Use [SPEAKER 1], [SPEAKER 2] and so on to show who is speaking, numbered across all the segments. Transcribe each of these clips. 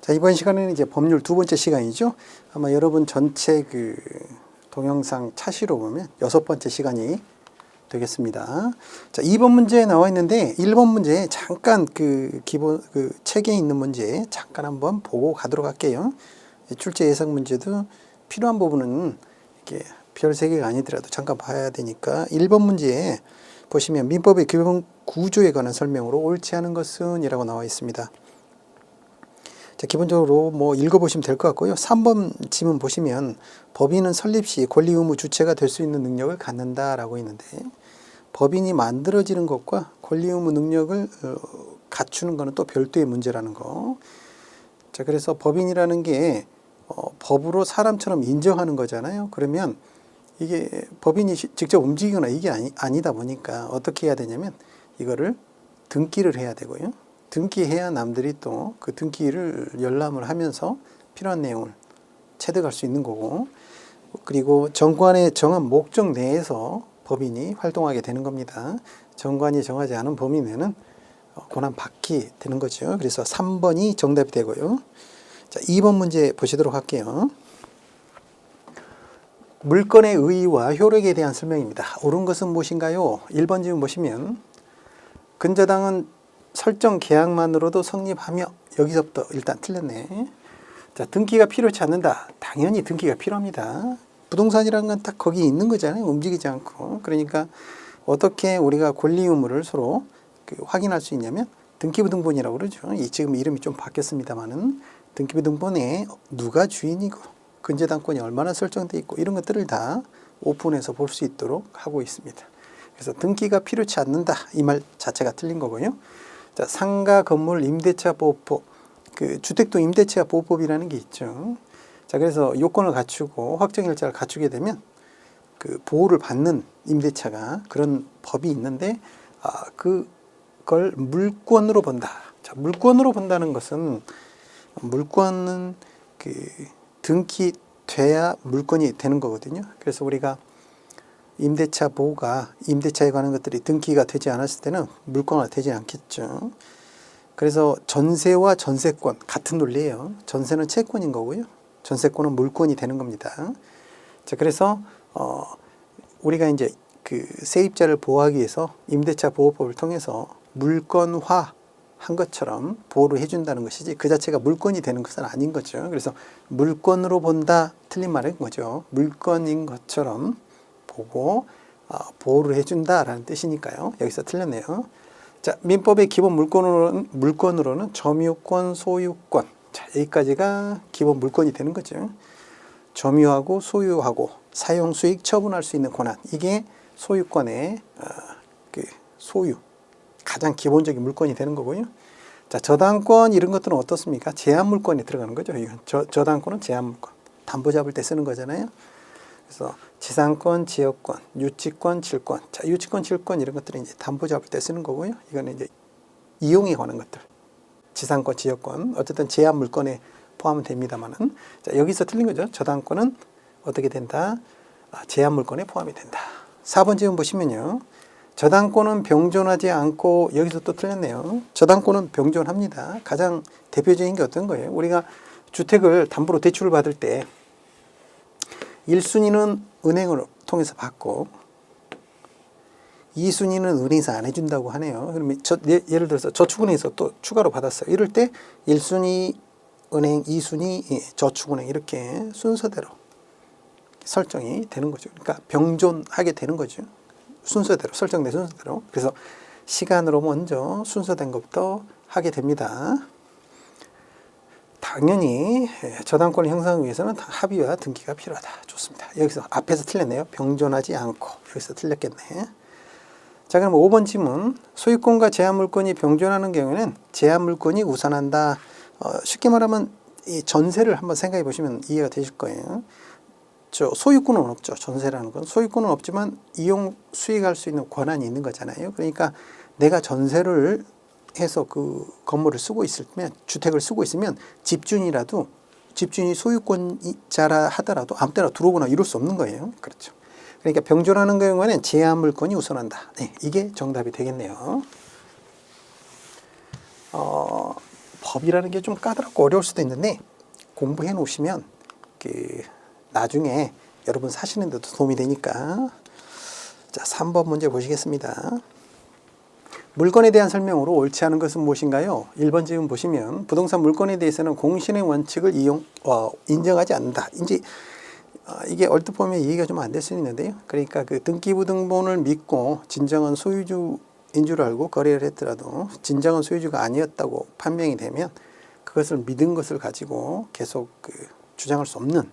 [SPEAKER 1] 자, 이번 시간에는 이제 법률 두 번째 시간이죠. 아마 여러분 전체 그 동영상 차시로 보면 6번째 시간이 되겠습니다. 자, 2번 문제에 나와 있는데 1번 문제에 잠깐 그 기본 그 책에 있는 문제 잠깐 한번 보고 가도록 할게요. 출제 예상 문제도 필요한 부분은 이렇게 별 3개가 아니더라도 잠깐 봐야 되니까 1번 문제에 보시면 민법의 기본 구조에 관한 설명으로 옳지 않은 것은 이라고 나와 있습니다. 자, 기본적으로 뭐 읽어보시면 될 것 같고요. 3번 지문 보시면 법인은 설립 시 권리 의무 주체가 될 수 있는 능력을 갖는다라고 있는데 법인이 만들어지는 것과 권리 의무 능력을 갖추는 것은 또 별도의 문제라는 거. 자, 그래서 법인이라는 게 법으로 사람처럼 인정하는 거잖아요. 그러면 이게 법인이 직접 움직이거나 이게 아니다 보니까 어떻게 해야 되냐면 이거를 등기를 해야 되고요. 등기해야 남들이 또 그 등기를 열람을 하면서 필요한 내용을 체득할 수 있는 거고, 그리고 정관의 정한 목적 내에서 법인이 활동하게 되는 겁니다. 정관이 정하지 않은 범위 내는 권한 받게 되는 거죠. 그래서 3번이 정답이 되고요. 자, 2번 문제 보시도록 할게요. 물건의 의의와 효력에 대한 설명입니다. 옳은 것은 무엇인가요? 1번 지문 보시면 근저당은 설정 계약만으로도 성립하며, 여기서부터 일단 틀렸네. 자, 등기가 필요치 않는다. 당연히 등기가 필요합니다. 부동산이라는 건 딱 거기 있는 거잖아요. 움직이지 않고. 그러니까 어떻게 우리가 권리 의무를 서로 확인할 수 있냐면 등기부등본이라고 그러죠. 지금 이름이 좀 바뀌었습니다만은 등기부등본에 누가 주인이고 근저당권이 얼마나 설정돼 있고 이런 것들을 다 오픈해서 볼 수 있도록 하고 있습니다. 그래서 등기가 필요치 않는다. 이 말 자체가 틀린 거고요. 자, 상가 건물 임대차 보호법, 그 주택도 임대차 보호법이라는 게 있죠. 자, 그래서 요건을 갖추고 확정일자를 갖추게 되면 그 보호를 받는 임대차가 그런 법이 있는데 그걸 물권으로 본다. 자, 물권으로 본다는 것은 물권은 그 등기돼야 물권이 되는 거거든요. 그래서 우리가 임대차 보호가 임대차에 관한 것들이 등기가 되지 않았을 때는 물권화 되지 않겠죠. 그래서 전세와 전세권 같은 논리예요. 전세는 채권인 거고요. 전세권은 물권이 되는 겁니다. 자, 그래서 우리가 이제 그 세입자를 보호하기 위해서 임대차 보호법을 통해서 물권화 한 것처럼 보호를 해준다는 것이지 그 자체가 물권이 되는 것은 아닌 거죠. 그래서 물권으로 본다 틀린 말인 거죠. 물권인 것처럼 보고 보호를 해준다라는 뜻이니까요. 여기서 틀렸네요. 자, 민법의 기본 물권으로는 점유권, 소유권. 자, 여기까지가 기본 물권이 되는 거죠. 점유하고 소유하고 사용, 수익, 처분할 수 있는 권한. 이게 소유권의 그 소유. 가장 기본적인 물권이 되는 거고요. 자, 저당권 이런 것들은 어떻습니까? 제한 물권이 들어가는 거죠. 저당권은 제한 물권. 담보 잡을 때 쓰는 거잖아요. 그래서 지상권, 지역권, 유치권, 질권. 자, 유치권, 질권 이런 것들은 이제 담보 잡을 때 쓰는 거고요. 이거는 이제 이용에 관한 것들. 지상권, 지역권. 어쨌든 제한 물권에 포함은 됩니다만은. 자, 여기서 틀린 거죠. 저당권은 어떻게 된다? 제한 물권에 포함이 된다. 4번 지문 보시면요. 저당권은 병존하지 않고, 여기서 또 틀렸네요. 저당권은 병존합니다. 가장 대표적인 게 어떤 거예요? 우리가 주택을 담보로 대출을 받을 때 1순위는 은행을 통해서 받고 2순위는 은행에서 안 해준다고 하네요. 그러면 예를 들어서 저축은행에서 또 추가로 받았어요. 이럴 때 1순위 은행, 2순위 저축은행 이렇게 순서대로 설정이 되는 거죠. 그러니까 병존하게 되는 거죠. 순서대로, 설정된 순서대로. 그래서 시간으로 먼저 순서된 것부터 하게 됩니다. 당연히 저당권을 형성하기 위해서는 합의와 등기가 필요하다. 좋습니다. 여기서 앞에서 틀렸네요. 병존하지 않고. 여기서 틀렸겠네. 자, 그럼 5번 지문. 소유권과 제한물권이 병존하는 경우에는 제한물권이 우선한다. 쉽게 말하면 이 전세를 한번 생각해 보시면 이해가 되실 거예요. 소유권은 없죠. 전세라는 건. 소유권은 없지만 이용 수익할 수 있는 권한이 있는 거잖아요. 그러니까 내가 전세를 해서 그 건물을 쓰고 있으면, 주택을 쓰고 있으면 집주인이 소유권자라 하더라도 아무 때나 들어오거나 이럴 수 없는 거예요. 그렇죠. 그러니까 병존하는 경우에는 제한 물권이 우선한다. 네, 이게 정답이 되겠네요. 법이라는 게 좀 까다롭고 어려울 수도 있는데 공부해 놓으시면 나중에 여러분 사시는 데도 도움이 되니까. 자, 3번 문제 보시겠습니다. 물건에 대한 설명으로 옳지 않은 것은 무엇인가요? 1번 지금 보시면 부동산 물건에 대해서는 공신의 원칙을 인정하지 않는다. 이제 이게 얼핏 보면 이해가 좀 안 될 수 있는데요. 그러니까 그 등기부등본을 믿고 진정한 소유주인 줄 알고 거래를 했더라도 진정한 소유주가 아니었다고 판명이 되면 그것을 믿은 것을 가지고 계속 주장할 수 없는,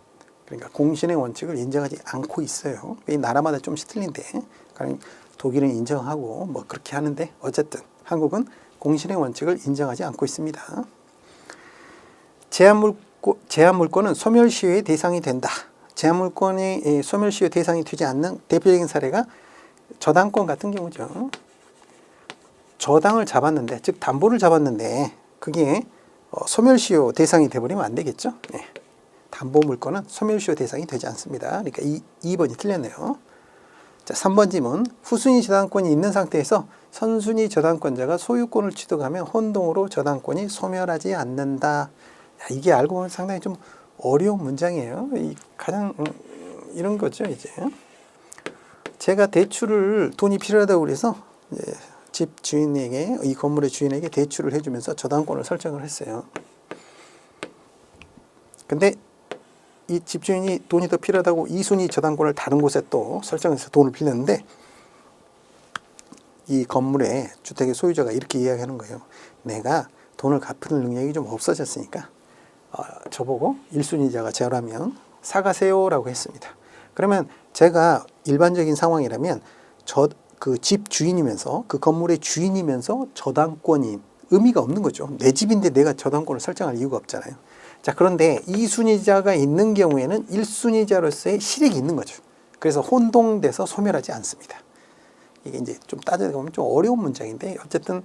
[SPEAKER 1] 그러니까 공신의 원칙을 인정하지 않고 있어요. 이 나라마다 좀씩 틀린데, 독일은 인정하고 뭐 그렇게 하는데 어쨌든 한국은 공신의 원칙을 인정하지 않고 있습니다. 제한 물권은 소멸시효의 대상이 된다. 제한 물권이 소멸시효 대상이 되지 않는 대표적인 사례가 저당권 같은 경우죠. 저당을 잡았는데, 즉 담보를 잡았는데 그게 소멸시효 대상이 돼버리면 안 되겠죠. 네. 담보 물건은 소멸시효 대상이 되지 않습니다. 그러니까 2번이 틀렸네요. 자, 3번 질문. 후순위 저당권이 있는 상태에서 선순위 저당권자가 소유권을 취득하면 혼동으로 저당권이 소멸하지 않는다. 이게 알고 보면 상당히 좀 어려운 문장이에요. 가장 이런 거죠. 이제 제가 대출을 돈이 필요하다고 그래서 집 주인에게, 이 건물의 주인에게 대출을 해주면서 저당권을 설정을 했어요. 근데 이 집주인이 돈이 더 필요하다고 2순위 저당권을 다른 곳에 또 설정해서 돈을 빌렸는데, 이 건물의 주택의 소유자가 이렇게 이야기하는 거예요. 내가 돈을 갚을 능력이 좀 없어졌으니까 저보고 1순위자가 저라면 사가세요라고 했습니다. 그러면 제가 일반적인 상황이라면 그 집 주인이면서 그 건물의 주인이면서 저당권이 의미가 없는 거죠. 내 집인데 내가 저당권을 설정할 이유가 없잖아요. 자, 그런데 2순위자가 있는 경우에는 1순위자로서의 실익이 있는 거죠. 그래서 혼동돼서 소멸하지 않습니다. 이게 이제 좀 따져보면 좀 어려운 문장인데 어쨌든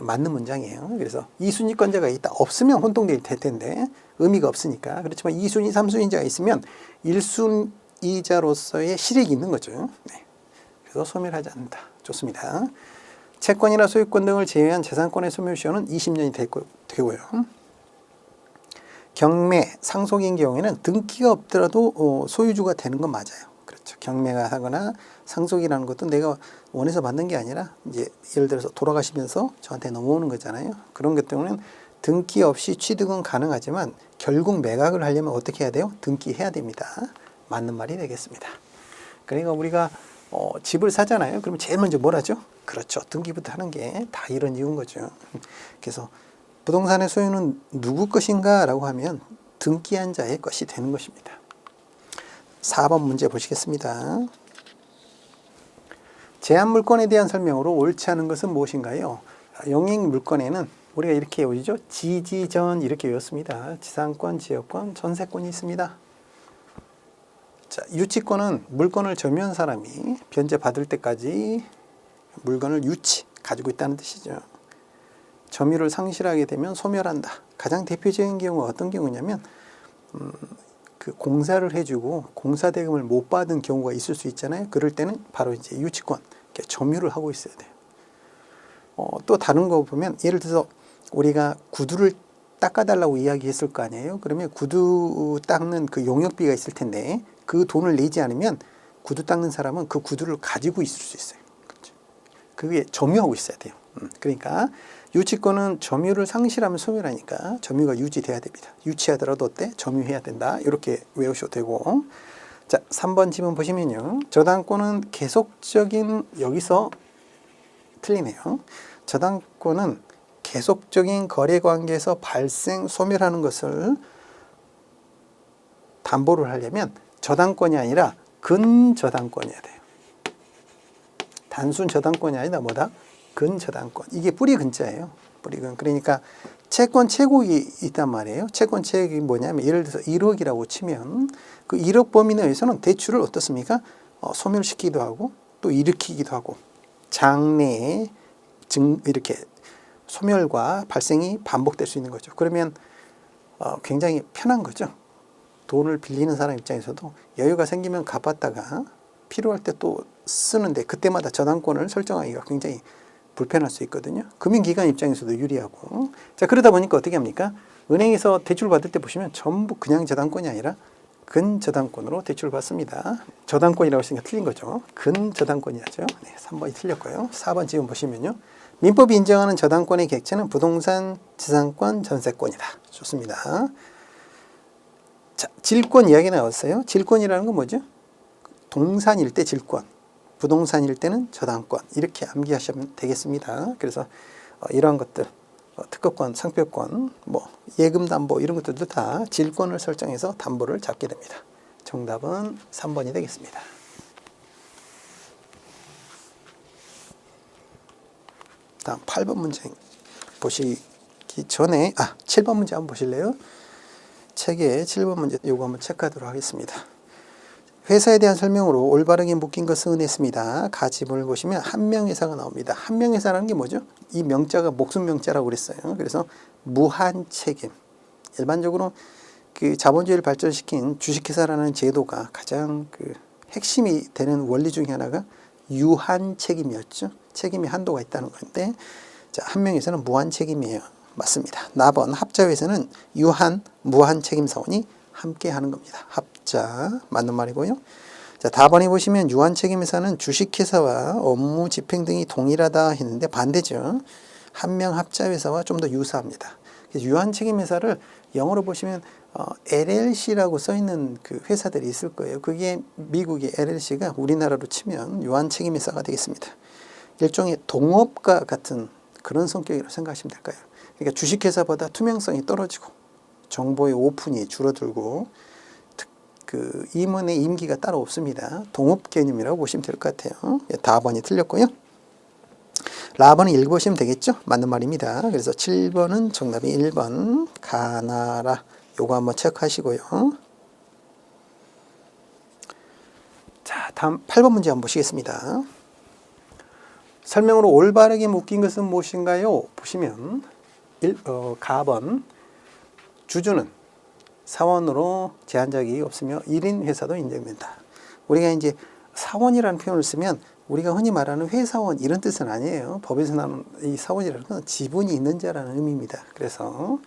[SPEAKER 1] 맞는 문장이에요. 그래서 2순위권자가 있다. 없으면 혼동될 텐데 의미가 없으니까. 그렇지만 2순위, 3순위자가 있으면 1순위자로서의 실익이 있는 거죠. 네. 그래서 소멸하지 않는다. 좋습니다. 채권이나 소유권 등을 제외한 재산권의 소멸시효는 20년이 되고요. 경매, 상속인 경우에는 등기가 없더라도 소유주가 되는 건 맞아요. 그렇죠. 경매가 하거나 상속이라는 것도 내가 원해서 받는 게 아니라 이제 예를 들어서 돌아가시면서 저한테 넘어오는 거잖아요. 그런 것 때문에 등기 없이 취득은 가능하지만 결국 매각을 하려면 어떻게 해야 돼요? 등기해야 됩니다. 맞는 말이 되겠습니다. 그러니까 우리가 집을 사잖아요. 그러면 제일 먼저 뭘 하죠? 그렇죠. 등기부터 하는 게 다 이런 이유인 거죠. 그래서 부동산의 소유는 누구 것인가 라고 하면 등기한 자의 것이 되는 것입니다. 4번 문제 보시겠습니다. 제한 물건에 대한 설명으로 옳지 않은 것은 무엇인가요? 용익 물건에는 우리가 이렇게 외우죠. 지지전 이렇게 외웠습니다. 지상권, 지역권, 전세권이 있습니다. 자, 유치권은 물건을 점유한 사람이 변제받을 때까지 물건을 가지고 있다는 뜻이죠. 점유를 상실하게 되면 소멸한다. 가장 대표적인 경우가 어떤 경우냐면 그 공사를 해주고 공사 대금을 못 받은 경우가 있을 수 있잖아요. 그럴 때는 바로 이제 유치권, 점유를 하고 있어야 돼요. 또 다른 거 보면 예를 들어서 우리가 구두를 닦아달라고 이야기했을 거 아니에요. 그러면 구두 닦는 그 용역비가 있을 텐데 그 돈을 내지 않으면 구두 닦는 사람은 그 구두를 가지고 있을 수 있어요. 그렇죠? 그게 점유하고 있어야 돼요. 그러니까 유치권은 점유를 상실하면 소멸하니까 점유가 유지돼야 됩니다. 유치하더라도 어때? 점유해야 된다. 이렇게 외우셔도 되고. 자, 3번 지문 보시면요. 저당권은 계속적인, 여기서 틀리네요. 저당권은 계속적인 거래 관계에서 발생, 소멸하는 것을 담보를 하려면 저당권이 아니라 근저당권이어야 돼요. 단순 저당권이 아니라 뭐다? 근저당권. 이게 뿌리 근자예요. 뿌리근. 그러니까 채권 채권이 있단 말이에요. 채권 채권이 뭐냐면 예를 들어서 1억이라고 치면 그 1억 범위 내에서는 대출을 어떻습니까? 소멸시키기도 하고 또 일으키기도 하고 장래에 이렇게 소멸과 발생이 반복될 수 있는 거죠. 그러면 굉장히 편한 거죠. 돈을 빌리는 사람 입장에서도 여유가 생기면 갚았다가 필요할 때 또 쓰는데 그때마다 저당권을 설정하기가 굉장히 불편할 수 있거든요. 금융기관 입장에서도 유리하고. 자, 그러다 보니까 어떻게 합니까? 은행에서 대출 받을 때 보시면 전부 그냥 저당권이 아니라 근저당권으로 대출을 받습니다. 저당권이라고 했으니까 틀린 거죠. 근저당권이죠. 네, 3번이 틀렸고요. 4번 지금 보시면요. 민법이 인정하는 저당권의 객체는 부동산, 지상권, 전세권이다. 좋습니다. 자, 질권 이야기 나왔어요. 질권이라는 건 뭐죠? 동산일 때 질권, 부동산일 때는 저당권, 이렇게 암기하시면 되겠습니다. 그래서 이러한 것들, 특허권, 상표권, 예금담보 이런 것들도 다 질권을 설정해서 담보를 잡게 됩니다. 정답은 3번이 되겠습니다. 다음 8번 문제 보시기 전에 7번 문제 한번 보실래요? 책에 7번 문제 요거 한번 체크하도록 하겠습니다. 회사에 대한 설명으로 올바르게 묶인 것은 은했습니다. 가지문을 보시면 한명회사가 나옵니다. 한명회사라는 게 뭐죠? 이 명자가 목숨 명자라고 그랬어요. 그래서 무한 책임. 일반적으로 그 자본주의를 발전시킨 주식회사라는 제도가 가장 그 핵심이 되는 원리 중에 하나가 유한 책임이었죠. 책임이 한도가 있다는 건데, 자, 한명회사는 무한 책임이에요. 맞습니다. 나번 합자회사는 유한, 무한 책임 사원이 함께 하는 겁니다. 합자 맞는 말이고요. 자, 다번에 보시면 유한 책임회사는 주식회사와 업무 집행 등이 동일하다 했는데 반대죠. 한명 합자회사와 좀 더 유사합니다. 유한 책임회사를 영어로 보시면 LLC라고 써 있는 그 회사들이 있을 거예요. 그게 미국의 LLC가 우리나라로 치면 유한 책임회사가 되겠습니다. 일종의 동업과 같은 그런 성격이라고 생각하시면 될까요? 그러니까 주식회사보다 투명성이 떨어지고 정보의 오픈이 줄어들고 그 임원의 임기가 따로 없습니다. 동업 개념이라고 보시면 될 것 같아요. 다번이 틀렸고요. 라번은 읽어보시면 되겠죠? 맞는 말입니다. 그래서 7번은 정답이 1번 가나라. 요거 한번 체크하시고요. 자, 다음 8번 문제 한번 보시겠습니다. 설명으로 올바르게 묶인 것은 무엇인가요? 보시면 가번 주주는 사원으로 제한적이 없으며 1인 회사도 인정된다. 우리가 이제 사원이라는 표현을 쓰면 우리가 흔히 말하는 회사원 이런 뜻은 아니에요. 법에서 나오는 이 사원이라는 건 지분이 있는 자라는 의미입니다. 그래서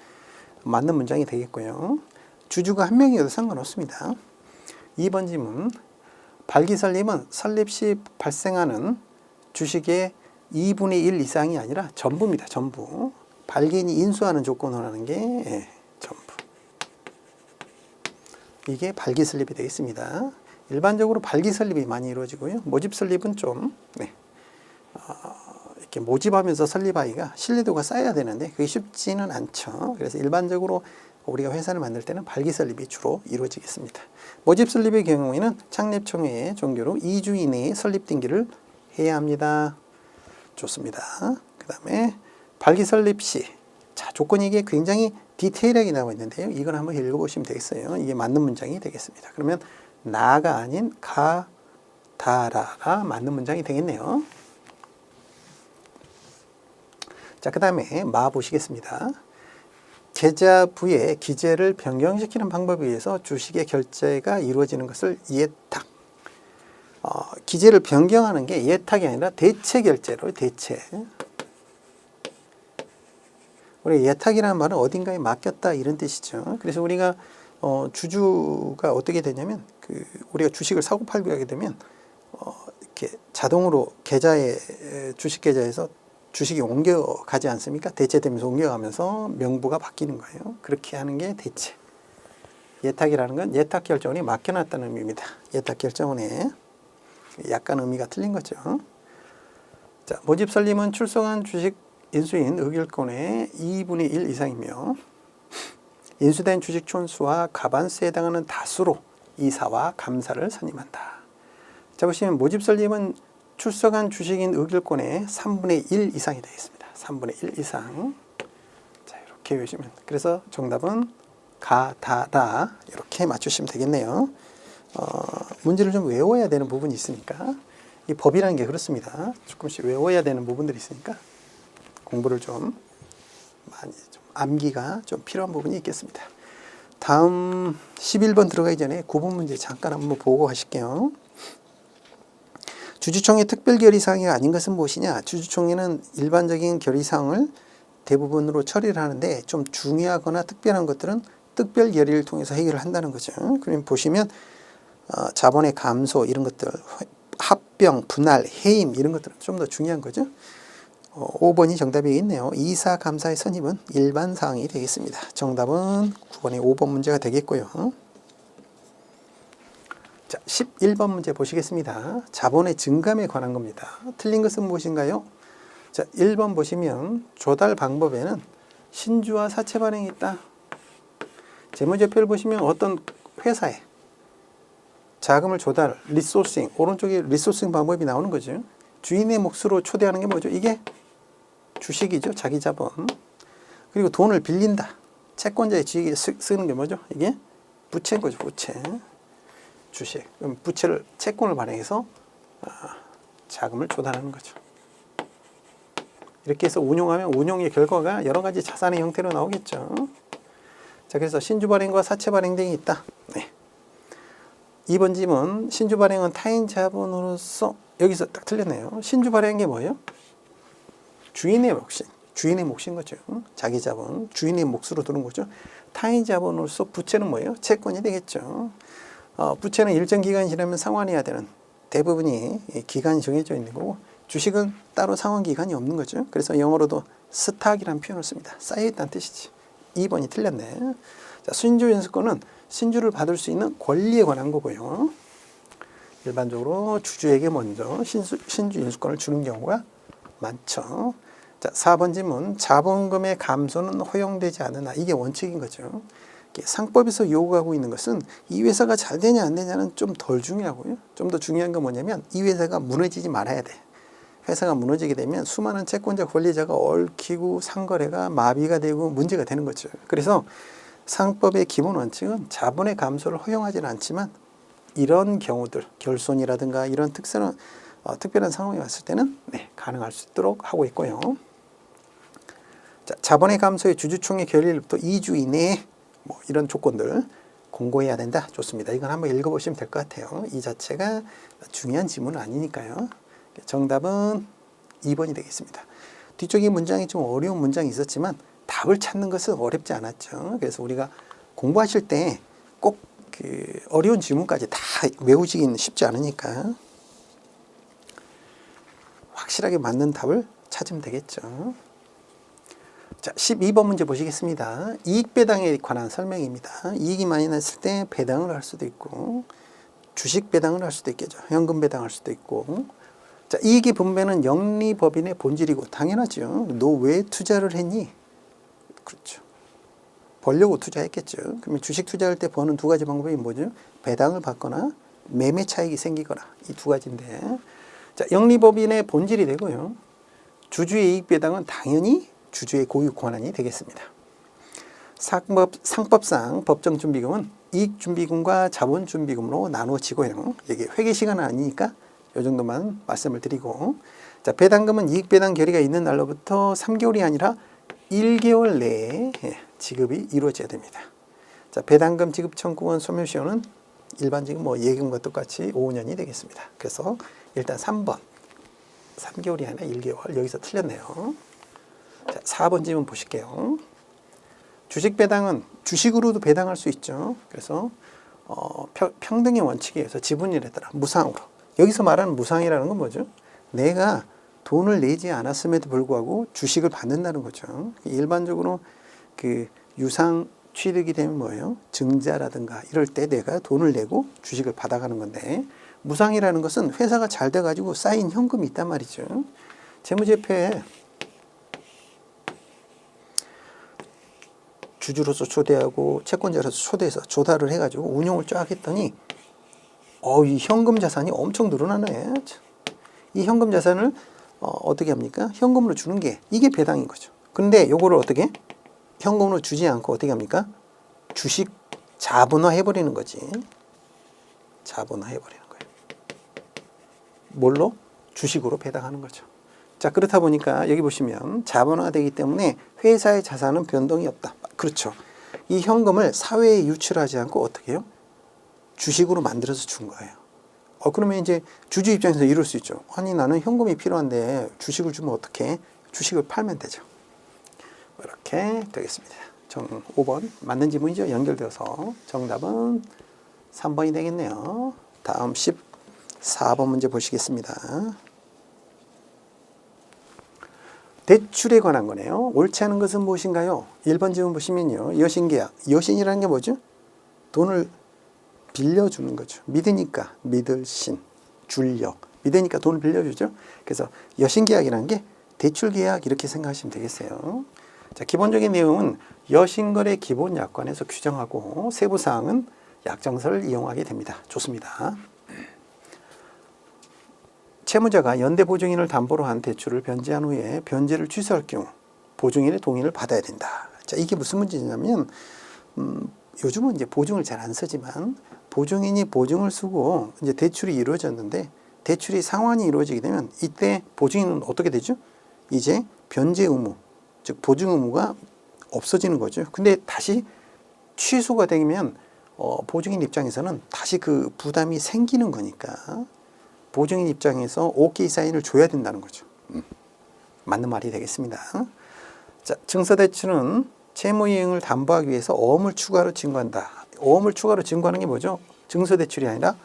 [SPEAKER 1] 맞는 문장이 되겠고요. 주주가 한 명이어도 상관없습니다. 2번 질문. 발기설립은 설립 시 발생하는 주식의 2분의 1 이상이 아니라 전부입니다. 전부. 발기인이 인수하는 조건을 하는 게 전부. 이게 발기설립이 되겠습니다. 일반적으로 발기설립이 많이 이루어지고요. 모집설립은 좀 이렇게 모집하면서 설립하기가 신뢰도가 쌓여야 되는데 그게 쉽지는 않죠. 그래서 일반적으로 우리가 회사를 만들 때는 발기설립이 주로 이루어지겠습니다. 모집설립의 경우에는 창립총회의 종교로 2주 이내에 설립 등기를 해야 합니다. 좋습니다. 그 다음에 발기설립 시, 자, 조건이 이게 굉장히 디테일하게 나와 있는데요. 이걸 한번 읽어보시면 되겠어요. 이게 맞는 문장이 되겠습니다. 그러면 나가 아닌 가다라가 맞는 문장이 되겠네요. 자, 그 다음에 마 보시겠습니다. 계좌부의 기재를 변경시키는 방법에 의해서 주식의 결제가 이루어지는 것을 예탁. 기재를 변경하는 게 예탁이 아니라 대체 결제로 대체. 우리 예탁이라는 말은 어딘가에 맡겼다 이런 뜻이죠. 그래서 우리가 주주가 어떻게 되냐면 우리가 주식을 사고 팔고 하게 되면 이렇게 자동으로 계좌에 주식 계좌에서 주식이 옮겨가지 않습니까? 대체되면서 옮겨가면서 명부가 바뀌는 거예요. 그렇게 하는 게 대체. 예탁이라는 건 예탁결정원이 맡겨놨다는 의미입니다. 예탁결정원에 약간 의미가 틀린 거죠. 자, 모집설립은 출소한 주식 인수인 의결권의 2분의 1 이상이며 인수된 주식 촌수와 가반수에 해당하는 다수로 이사와 감사를 선임한다. 자, 보시면 모집설립은 출소한 주식인 의결권의 3분의 1 이상이 되겠습니다. 3분의 1 이상. 자, 이렇게 보시면 그래서 정답은 가다다 이렇게 맞추시면 되겠네요. 문제를 좀 외워야 되는 부분이 있으니까 이 법이라는 게 그렇습니다. 조금씩 외워야 되는 부분들이 있으니까 공부를 좀 많이 좀 암기가 좀 필요한 부분이 있겠습니다. 다음 11번 들어가기 전에 9번 문제 잠깐 한번 보고 가실게요. 주주총회 특별 결의사항이 아닌 것은 무엇이냐? 주주총회는 일반적인 결의사항을 대부분으로 처리를 하는데 좀 중요하거나 특별한 것들은 특별 결의를 통해서 해결을 한다는 거죠. 그럼 보시면 자본의 감소 이런 것들, 합병, 분할, 해임 이런 것들은 좀 더 중요한 거죠. 5번이 정답이겠네요. 이사 감사의 선임은 일반 사항이 되겠습니다. 정답은 9번의 5번 문제가 되겠고요. 자, 11번 문제 보시겠습니다. 자본의 증감에 관한 겁니다. 틀린 것은 무엇인가요? 자, 1번 보시면 조달 방법에는 신주와 사채 발행이 있다. 재무제표를 보시면 어떤 회사에 자금을 조달, 리소싱, 오른쪽에 리소싱 방법이 나오는 거죠. 주인의 몫으로 초대하는 게 뭐죠? 이게 주식이죠. 자기 자본. 그리고 돈을 빌린다. 채권자의 지위에 쓰는 게 뭐죠? 이게 부채인 거죠. 부채. 주식. 그럼 부채를, 채권을 발행해서 자금을 조달하는 거죠. 이렇게 해서 운용하면 운용의 결과가 여러 가지 자산의 형태로 나오겠죠. 자, 그래서 신주 발행과 사채 발행 등이 있다. 네. 2번 질문, 신주 발행은 타인 자본으로서, 여기서 딱 틀렸네요. 신주 발행한 게 뭐예요? 주인의 몫인 거죠. 자기 자본, 주인의 몫으로 두는 거죠. 타인 자본으로서 부채는 뭐예요? 채권이 되겠죠. 부채는 일정 기간이 지나면 상환해야 되는, 대부분이 기간이 정해져 있는 거고, 주식은 따로 상환 기간이 없는 거죠. 그래서 영어로도 스탁이라는 표현을 씁니다. 쌓여있다는 뜻이지. 2번이 틀렸네. 자, 신주 인수권은 신주를 받을 수 있는 권리에 관한 거고요. 일반적으로 주주에게 먼저 신주 인수권을 주는 경우가 많죠. 자, 4번 질문. 자본금의 감소는 허용되지 않으나, 이게 원칙인 거죠. 상법에서 요구하고 있는 것은 이 회사가 잘 되냐 안 되냐는 좀 덜 중요하고요. 좀 더 중요한 건 뭐냐면 이 회사가 무너지지 말아야 돼. 회사가 무너지게 되면 수많은 채권자 권리자가 얽히고 상거래가 마비가 되고 문제가 되는 거죠. 그래서 상법의 기본 원칙은 자본의 감소를 허용하지는 않지만 이런 경우들, 결손이라든가 이런 특별한 상황이 왔을 때는 가능할 수 있도록 하고 있고요. 자, 자본의 감소의 주주총회 결의일부터 2주 이내에 이런 조건들 공고해야 된다. 좋습니다. 이건 한번 읽어보시면 될 것 같아요. 이 자체가 중요한 지문은 아니니까요. 정답은 2번이 되겠습니다. 뒤쪽에 문장이 좀 어려운 문장이 있었지만 답을 찾는 것은 어렵지 않았죠. 그래서 우리가 공부하실 때 꼭 어려운 지문까지 다 외우시기는 쉽지 않으니까 확실하게 맞는 답을 찾으면 되겠죠. 자, 12번 문제 보시겠습니다. 이익 배당에 관한 설명입니다. 이익이 많이 났을 때 배당을 할 수도 있고 주식 배당을 할 수도 있겠죠. 현금 배당할 수도 있고. 자, 이익의 분배는 영리법인의 본질이고 당연하죠. 너 왜 투자를 했니? 그렇죠. 벌려고 투자했겠죠. 그러면 주식 투자할 때 버는 두 가지 방법이 뭐죠? 배당을 받거나 매매 차익이 생기거나, 이 두 가지인데, 자, 영리법인의 본질이 되고요. 주주의 이익 배당은 당연히 주주의 고유 권한이 되겠습니다. 상법상 법정준비금은 이익준비금과 자본준비금으로 나누어지고요. 이게 회계 시간은 아니니까 이 정도만 말씀을 드리고, 자, 배당금은 이익배당 결의가 있는 날로부터 3개월이 아니라 1개월 내에 지급이 이루어져야 됩니다. 자, 배당금 지급 청구권 소멸시효는 일반적인 예금과 똑같이 5년이 되겠습니다. 그래서 일단 3번 3개월이 아니라 1개월, 여기서 틀렸네요. 자, 4번 질문 보실게요. 주식 배당은 주식으로도 배당할 수 있죠. 그래서 평등의 원칙에 의해서 지분율에 따라 무상으로. 여기서 말하는 무상이라는 건 뭐죠? 내가 돈을 내지 않았음에도 불구하고 주식을 받는다는 거죠. 일반적으로 유상 취득이 되면 뭐예요? 증자라든가 이럴 때 내가 돈을 내고 주식을 받아가는 건데, 무상이라는 것은 회사가 잘 돼가지고 쌓인 현금이 있단 말이죠. 재무제표에 주주로서 초대하고 채권자로서 초대해서 조달을 해가지고 운용을 쫙 했더니 이 현금 자산이 엄청 늘어나네. 이 현금 자산을 어떻게 합니까? 현금으로 주는 게 이게 배당인 거죠. 근데 요거를 어떻게? 현금으로 주지 않고 어떻게 합니까? 주식 자본화 해버리는 거지. 자본화 해버리는 거예요. 뭘로? 주식으로 배당하는 거죠. 자, 그렇다 보니까 여기 보시면 자본화되기 때문에 회사의 자산은 변동이 없다. 그렇죠. 이 현금을 사회에 유출하지 않고 어떻게 해요? 주식으로 만들어서 준 거예요. 그러면 이제 주주 입장에서 이럴 수 있죠. 아니 나는 현금이 필요한데 주식을 주면 어떡해? 주식을 팔면 되죠. 이렇게 되겠습니다. 5번 맞는 지문이죠. 연결되어서 정답은 3번이 되겠네요. 다음 14번 문제 보시겠습니다. 대출에 관한 거네요. 옳지 않은 것은 무엇인가요? 1번 지문 보시면요. 여신계약. 여신이라는 게 뭐죠? 돈을 빌려주는 거죠. 믿으니까 믿을 신, 줄력. 믿으니까 돈을 빌려주죠. 그래서 여신계약이라는 게 대출계약 이렇게 생각하시면 되겠어요. 자, 기본적인 내용은 여신거래 기본 약관에서 규정하고 세부 사항은 약정서를 이용하게 됩니다. 좋습니다. 채무자가 연대 보증인을 담보로 한 대출을 변제한 후에 변제를 취소할 경우 보증인의 동의를 받아야 된다. 자, 이게 무슨 문제냐면 요즘은 이제 보증을 잘 안 쓰지만 보증인이 보증을 쓰고 이제 대출이 이루어졌는데 대출이 상환이 이루어지게 되면 이때 보증인은 어떻게 되죠? 이제 변제 의무, 즉 보증 의무가 없어지는 거죠. 근데 다시 취소가 되면 보증인 입장에서는 다시 그 부담이 생기는 거니까 보증인 입장에서 오케이 사인을 줘야 된다는 거죠. 맞는 말이 되겠습니다. 자, 증서대출은 채무 이행을 담보하기 위해서 어음을 추가로 증거한다. 어음을 추가로 증거하는 게 뭐죠? 증서대출이 아니라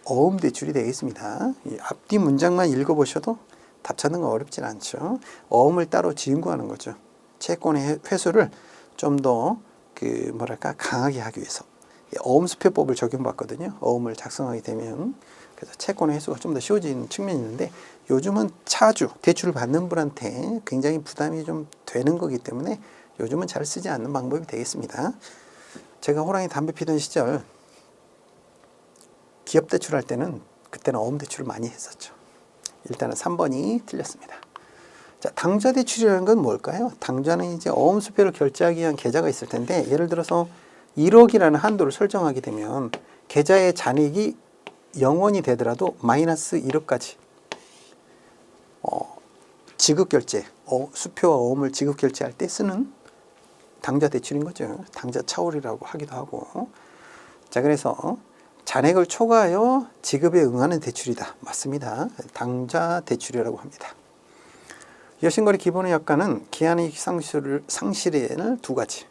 [SPEAKER 1] 어음대출이 되겠습니다. 이 앞뒤 문장만 읽어보셔도 답 찾는 건 어렵진 않죠. 어음을 따로 증거하는 거죠. 채권의 회수를 좀 더 강하게 하기 위해서 어음수표법을 적용받거든요. 어음을 작성하게 되면. 그래서 채권의 회수가 좀 더 쉬워지는 측면이 있는데 요즘은 차주, 대출을 받는 분한테 굉장히 부담이 좀 되는 거기 때문에 요즘은 잘 쓰지 않는 방법이 되겠습니다. 제가 호랑이 담배 피던 시절 기업 대출할 때는 그때는 어음 대출을 많이 했었죠. 일단은 3번이 틀렸습니다. 자, 당좌 대출이라는 건 뭘까요? 당좌는 이제 어음 수표를 결제하기 위한 계좌가 있을 텐데 예를 들어서 1억이라는 한도를 설정하게 되면 계좌의 잔액이 0원이 되더라도 마이너스 1억까지 지급결제, 수표와 어음을 지급결제할 때 쓰는 당좌 대출인 거죠. 당좌 차월이라고 하기도 하고. 자, 그래서 잔액을 초과하여 지급에 응하는 대출이다. 맞습니다. 당좌 대출이라고 합니다. 여신거래 기본의 약관은 기한이익 상실에는 두 가지.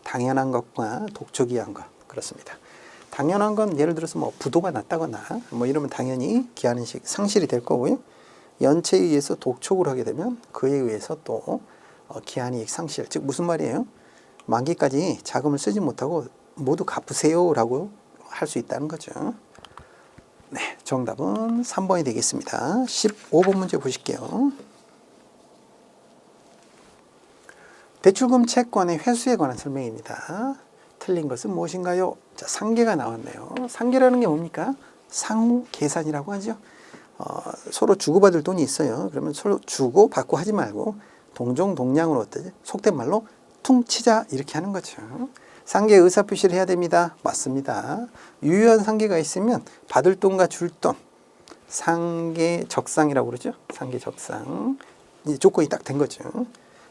[SPEAKER 1] 당연한 것과 독촉이한 것. 그렇습니다. 당연한 건 예를 들어서 부도가 났다거나 이러면 당연히 기한이익 상실이 될 거고요. 연체에 의해서 독촉을 하게 되면 그에 의해서 또 기한이익 상실. 즉 무슨 말이에요? 만기까지 자금을 쓰지 못하고 모두 갚으세요라고 할 수 있다는 거죠. 네, 정답은 3번이 되겠습니다. 15번 문제 보실게요. 대출금 채권의 회수에 관한 설명입니다. 틀린 것은 무엇인가요? 자, 상계가 나왔네요. 상계라는 게 뭡니까? 상호 계산이라고 하죠. 서로 주고받을 돈이 있어요. 그러면 서로 주고 받고 하지 말고 동종동량으로 어떠지? 속된 말로 퉁치자 이렇게 하는 거죠. 상계 의사표시를 해야 됩니다. 맞습니다. 유효한 상계가 있으면 받을 돈과 줄 돈, 상계적상이라고 그러죠. 상계적상. 이제 조건이 딱 된 거죠.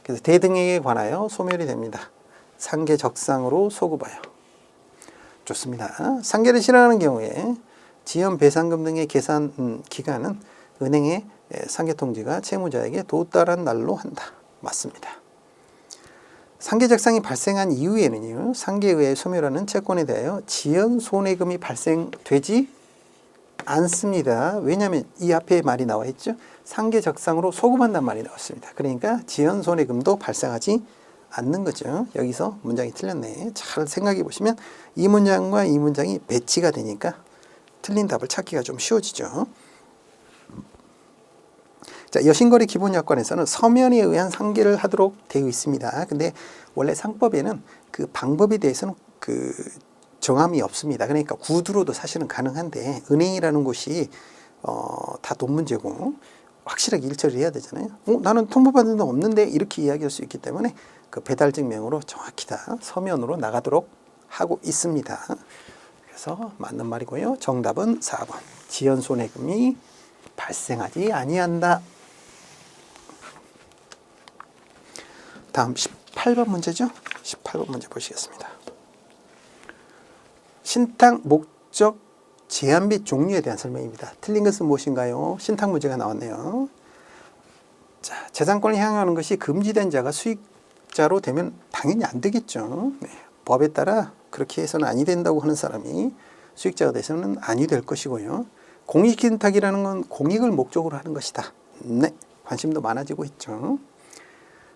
[SPEAKER 1] 그래서 대등액에 관하여 소멸이 됩니다. 상계적상으로 소급하여. 좋습니다. 상계를 실행하는 경우에 지연 배상금 등의 계산 기간은 은행의 상계통지가 채무자에게 도달한 날로 한다. 맞습니다. 상계적상이 발생한 이후에는요, 상계에 의해 소멸하는 채권에 대하여 지연 손해금이 발생되지 않습니다. 왜냐하면 이 앞에 말이 나와 있죠. 상계적상으로 소급한다는 말이 나왔습니다. 그러니까 지연 손해금도 발생하지 않는 거죠. 여기서 문장이 틀렸네. 잘 생각해 보시면 이 문장과 이 문장이 배치가 되니까 틀린 답을 찾기가 좀 쉬워지죠. 자, 여신거래 기본약관에서는 서면에 의한 상계를 하도록 되어 있습니다. 근데 원래 상법에는 그 방법에 대해서는 정함이 없습니다. 그러니까 구두로도 사실은 가능한데 은행이라는 곳이 다 돈 문제고 확실하게 일처리를 해야 되잖아요. 나는 통보받은 돈 없는데 이렇게 이야기할 수 있기 때문에 그 배달증명으로 정확히 다 서면으로 나가도록 하고 있습니다. 그래서 맞는 말이고요. 정답은 4번. 지연 손해금이 발생하지 아니한다. 다음 18번 문제죠. 18번 문제 보시겠습니다. 신탁 목적 제한 및 종류에 대한 설명입니다. 틀린 것은 무엇인가요? 신탁 문제가 나왔네요. 자, 재산권을 향유하는 것이 금지된 자가 수익자로 되면 당연히 안 되겠죠. 네, 법에 따라 그렇게 해서는 아니 된다고 하는 사람이 수익자가 돼서는 아니 될 것이고요. 공익신탁이라는 건 공익을 목적으로 하는 것이다. 네, 관심도 많아지고 있죠.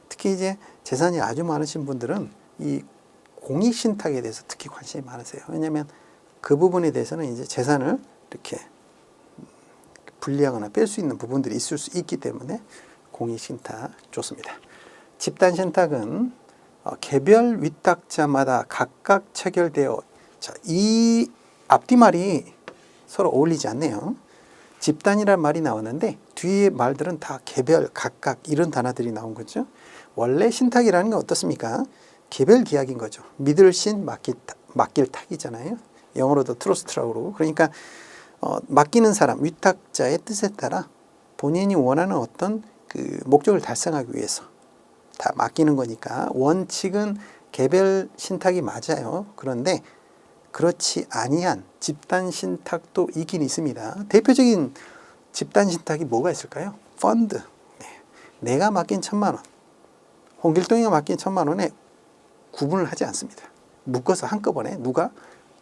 [SPEAKER 1] 특히 이제 재산이 아주 많으신 분들은 이 공익신탁에 대해서 특히 관심이 많으세요. 왜냐하면 그 부분에 대해서는 이제 재산을 이렇게 분리하거나 뺄 수 있는 부분들이 있을 수 있기 때문에 공익신탁 좋습니다. 집단신탁은 개별 위탁자마다 각각 체결되어, 자, 이 앞뒤말이 서로 어울리지 않네요. 집단이란 말이 나오는데 뒤에 말들은 다 개별, 각각 이런 단어들이 나온 거죠. 원래 신탁이라는 건 어떻습니까? 개별 계약인 거죠. 믿을 신, 맡길 탁이잖아요. 영어로도 트러스트라고 그러고. 그러니까 맡기는 사람, 위탁자의 뜻에 따라 본인이 원하는 어떤 그 목적을 달성하기 위해서 다 맡기는 거니까 원칙은 개별 신탁이 맞아요. 그런데 그렇지 아니한 집단 신탁도 있긴 있습니다. 대표적인 집단 신탁이 뭐가 있을까요? 펀드. 네. 내가 맡긴 1,000만 원, 홍길동이가 맡긴 1,000만 원에 구분을 하지 않습니다. 묶어서 한꺼번에 누가?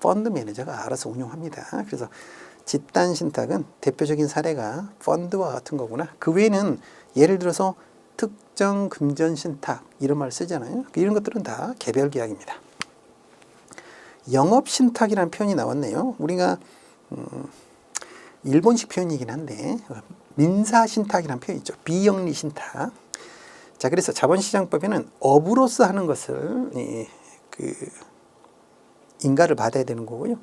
[SPEAKER 1] 펀드 매니저가 알아서 운용합니다. 그래서 집단 신탁은 대표적인 사례가 펀드와 같은 거구나. 그 외에는 예를 들어서 특정 금전 신탁 이런 말 쓰잖아요. 이런 것들은 다 개별 계약입니다. 영업 신탁이라는 표현이 나왔네요. 우리가 일본식 표현이긴 한데 민사 신탁이라는 표현이 있죠. 비영리 신탁. 자, 그래서 자본시장법에는 업으로서 하는 것을 인가를 받아야 되는 거고요.